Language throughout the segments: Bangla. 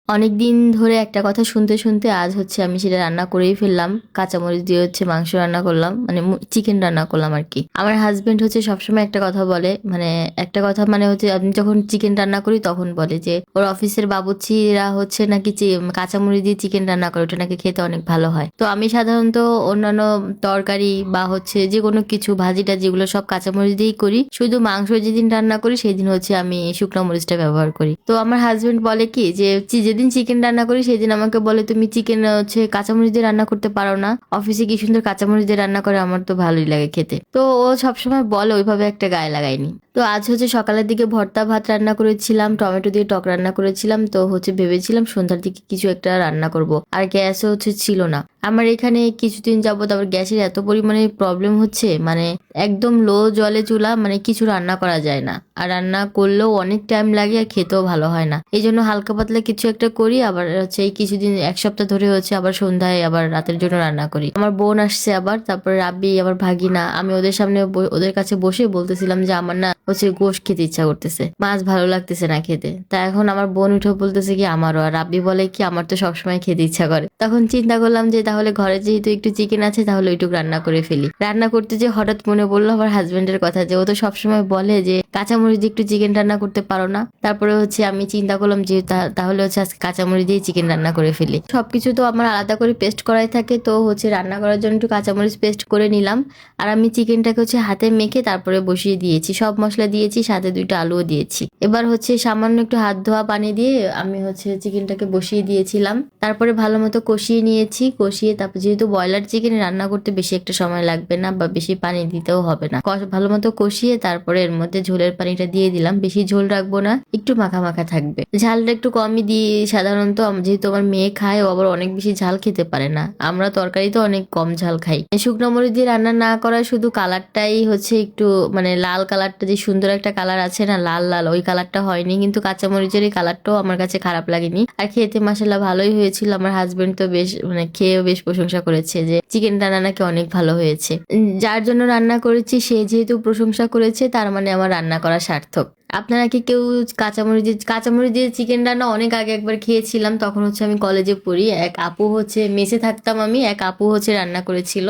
অনেকদিন ধরে একটা কথা শুনতে শুনতে আজ হচ্ছে আমি সেটা রান্না করেই ফেললাম। কাঁচামরিচ দিয়ে হচ্ছে মাংস রান্না করলাম, মানে চিকেন রান্না করলাম আর কি। আমার হাজবেন্ড হচ্ছে সবসময় একটা কথা বলে, মানে একটা কথা মানে হচ্ছে আমি যখন চিকেন রান্না করি তখন বলে যে ওর অফিসের বাবুর্চিরা হচ্ছে নাকি কাঁচামরিচ দিয়ে চিকেন রান্না করে, ওটা নাকি খেতে অনেক ভালো হয়। তো আমি সাধারণত অন্যান্য তরকারি বা হচ্ছে যে কোনো কিছু ভাজিটা যেগুলো সব কাঁচামরিচ দিয়েই করি, শুধু মাংস যেদিন রান্না করি সেই দিন হচ্ছে আমি শুকনো মরিচটা ব্যবহার করি। তো আমার হাজবেন্ড বলে কি যে যেদিন চিকেন রান্না করি সেদিন আমাকে বলে তুমি চিকেন হচ্ছে কাঁচামরিচ দিয়ে রান্না করতে পারো না, অফিসে কি সুন্দর কাঁচামরিচ দিয়ে রান্না করে, আমার তো ভালোই লাগে খেতে। তো ও সবসময় বলে, ওইভাবে একটা গায়ে লাগাইনি। তো আজ হচ্ছে সকালের দিকে ভর্তা ভাত রান্না করেছিলাম, টমেটো দিয়ে টক রান্না করেছিলাম। তো হচ্ছে ভেবেছিলাম সন্ধ্যার দিকে কিছু একটা রান্না করব, আর গ্যাসও হচ্ছে ছিল না আমার এখানে। কিছুদিন যাবত আবার গ্যাসের এত পরিমাণে প্রবলেম হচ্ছে, মানে একদম লো জলে চুলা, মানে কিছু রান্না করা যায় না, আর রান্না করলেও অনেক টাইম লাগে আর খেতেও ভালো হয় না। এই জন্য হালকা পাতলা কিছু একটা করি, আবার হচ্ছে এই কিছুদিন এক সপ্তাহ ধরে হচ্ছে আবার সন্ধ্যায় আবার রাতের জন্য রান্না করি। আমার বোন আসছে আবার, তারপরে রাব্বি, আবার ভাগিনা। আমি ওদের সামনে ওদের কাছে বসে বলতেছিলাম যে আমার না হচ্ছে গোশ খেতে ইচ্ছা করতেছে, মাছ ভালো লাগতেছে না খেতে। তা এখন আমার বোন উঠে বলতেছে কি আমারও, আর রাব্বি বলে কি আমার তো সবসময় খেতে ইচ্ছা করে। তখন চিন্তা করলাম যে তাহলে ঘরে যেহেতু একটু চিকেন আছে তাহলে ওইটুকু রান্না করে ফেলি। রান্না করতে যে হঠাৎ মনে পড়লো আমার হাজবেন্ডের কথা, যে ও তো সবসময় বলে যে কাঁচামরিচ দিয়ে একটু চিকেন রান্না করতে পারো না। তারপরে হচ্ছে আমি চিন্তা করলাম যে তাহলে হচ্ছে আজকে কাঁচামরিচ দিয়ে চিকেন রান্না করে ফেলি। সবকিছু তো আমার আলাদা করে পেস্ট করাই থাকে, তো হচ্ছে রান্না করার জন্য একটু কাঁচামরিচ পেস্ট করে নিলাম। আর আমি চিকেনটাকে হচ্ছে হাতে মেখে তারপরে বসিয়ে দিয়েছি, সব মশলা দিয়েছি, সাথে 2টা আলুও দিয়েছি। এবার হচ্ছে সামান্য একটু হাত ধোয়া পানি দিয়ে আমি হচ্ছে চিকেনটাকে বসিয়ে দিয়েছিলাম। তারপরে ভালো মতো কষিয়ে নিয়েছি। কষিয়ে তারপর যেহেতু ব্রয়লার চিকেন রান্না করতে বেশি একটা সময় লাগবে না বা বেশি পানি দিতেও হবে না, ভালো মতো কষিয়ে তারপরে এর মধ্যে ঝোলের পানিটা দিয়ে দিলাম। বেশি ঝোল রাখবো না, একটু মাখা মাখা থাকবে। ঝালটা একটু কমই দিই সাধারণত, যেহেতু আমার মেয়ে খায়, ও আবার অনেক বেশি ঝাল খেতে পারে না। আমরা তরকারি তো অনেক কম ঝাল খাই। শুকনো মরিচ দিয়ে রান্না না করা, শুধু কালারটাই হচ্ছে একটু মানে লাল কালারটা, যে সুন্দর একটা কালার আছে না লাল লাল, ওই কালারটা হয়নি। কিন্তু কাঁচামরিচের এই কালারটাও আমার কাছে খারাপ লাগেনি, আর খেতে মাসাল্লাহ ভালোই হয়েছিল। আমার হাজবেন্ড তো বেশ মানে খেয়েও বেশ প্রশংসা করেছে যে চিকেন রান্না নাকি অনেক ভালো হয়েছে। যার জন্য রান্না করেছি সে যেহেতু প্রশংসা করেছে, তার মানে আমার রান্না করা সার্থক। আপনারা কি কেউ কাঁচামরিচ দিয়ে চিকেন রান্না অনেক আগে একবার খেয়েছিলাম, তখন হচ্ছে আমি কলেজে পড়ি। এক আপু হচ্ছে মেসে থাকতাম আমি, এক আপু হচ্ছে রান্না করেছিল।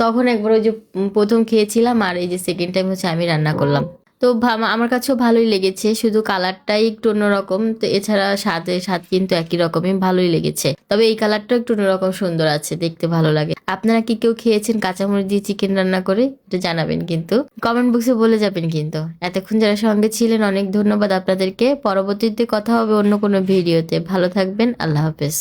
তখন একবার ওই যে প্রথম খেয়েছিলাম, আর এই যে সেকেন্ড টাইম হচ্ছে আমি রান্না করলাম। তো আমার কাছেও ভালোই লেগেছে, শুধু কালারটাই একটু অন্যরকম। তো এছাড়া স্বাদ কিন্তু একই রকমই, ভালোই লেগেছে। তবে এই কালারটা একটু অন্যরকম সুন্দর আছে, দেখতে ভালো লাগে। আপনারা কি কেউ খেয়েছেন কাঁচামরিচ দিয়ে চিকেন রান্না করে? এটা জানাবেন কিন্তু, কমেন্ট বক্সে বলে যাবেন কিন্তু। এতক্ষণ যারা সঙ্গে ছিলেন অনেক ধন্যবাদ আপনাদেরকে। পরবর্তীতে কথা হবে অন্য কোনো ভিডিওতে। ভালো থাকবেন, আল্লাহ হাফেজ।